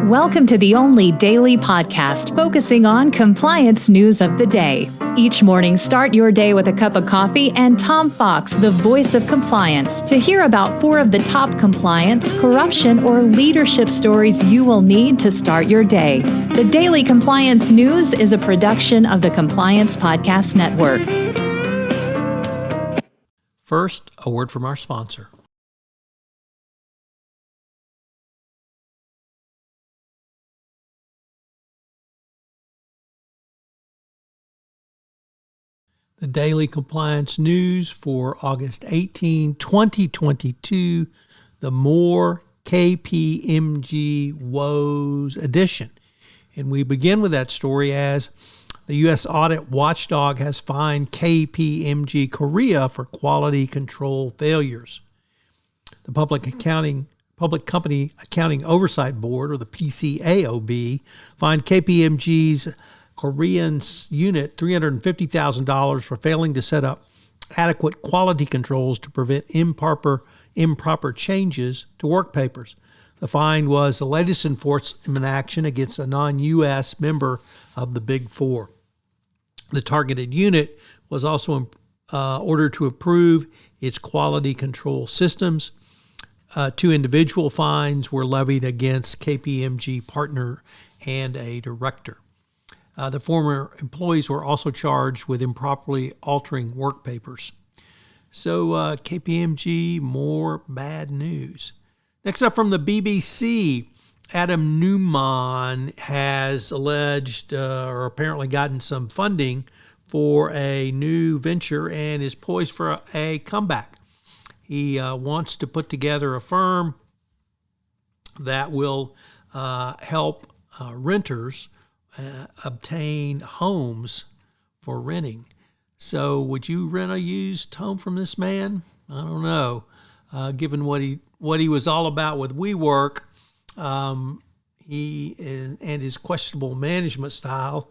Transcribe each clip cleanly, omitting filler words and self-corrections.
Welcome to the only daily podcast focusing on compliance news of the day. Each morning, start your day with a cup of coffee and Tom Fox, the voice of compliance, to hear about 4 of the top compliance, corruption, or leadership stories you will need to start your day. The Daily Compliance News is a production of the Compliance Podcast Network. First, a word from our sponsor. The Daily Compliance News for August 18, 2022, the More KPMG Woes edition. And we begin with that story as the U.S. Audit Watchdog has fined KPMG Korea for quality control failures. The Public Company Accounting Oversight Board, or the PCAOB, fined KPMG's Korean unit $350,000 for failing to set up adequate quality controls to prevent improper changes to work papers. The fine was the latest enforcement action against a non-U.S. member of the Big Four. The targeted unit was also ordered to approve its quality control systems. 2 individual fines were levied against KPMG partner and a director. The former employees were also charged with improperly altering work papers. So KPMG, more bad news. Next up from the BBC, Adam Newman has alleged or apparently gotten some funding for a new venture and is poised for a comeback. He wants to put together a firm that will help renters obtain homes for renting. So would you rent a used home from this man? I don't know. Given what he was all about with WeWork, he and his questionable management style,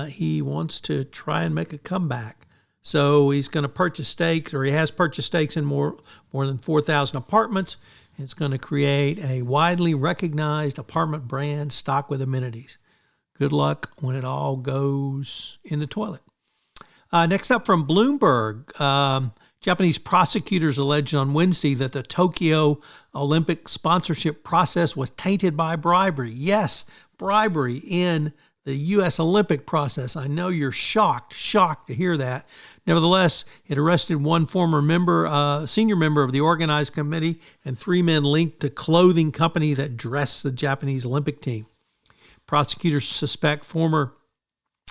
he wants to try and make a comeback. So he's going to purchase stakes, or he has purchased stakes in more than 4,000 apartments. It's going to create a widely recognized apartment brand stocked with amenities. Good luck when it all goes in the toilet. Next up from Bloomberg, Japanese prosecutors alleged on Wednesday that the Tokyo Olympic sponsorship process was tainted by bribery. Yes, bribery in the U.S. Olympic process. I know you're shocked to hear that. Nevertheless, it arrested one former senior member of the organized committee and 3 men linked to clothing company that dressed the Japanese Olympic team. Prosecutors suspect former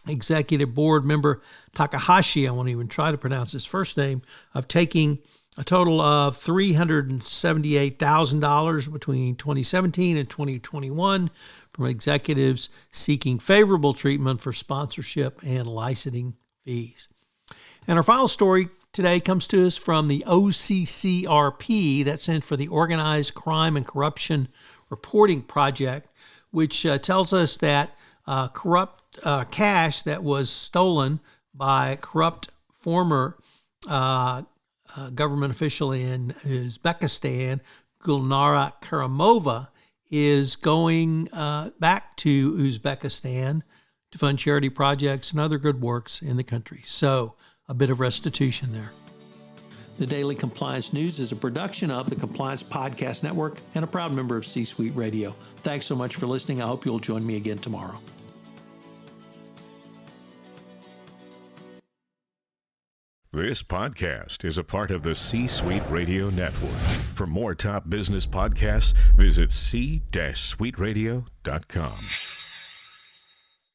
executive board member Takahashi, I won't even try to pronounce his first name, of taking a total of $378,000 between 2017 and 2021 from executives seeking favorable treatment for sponsorship and licensing fees. And our final story today comes to us from the OCCRP, that stands for the Organized Crime and Corruption Reporting Project, which tells us that corrupt cash that was stolen by a corrupt former government official in Uzbekistan, Gulnara Karimova, is going back to Uzbekistan to fund charity projects and other good works in the country. So a bit of restitution there. The Daily Compliance News is a production of the Compliance Podcast Network and a proud member of C-Suite Radio. Thanks so much for listening. I hope you'll join me again tomorrow. This podcast is a part of the C-Suite Radio Network. For more top business podcasts, visit c-suiteradio.com.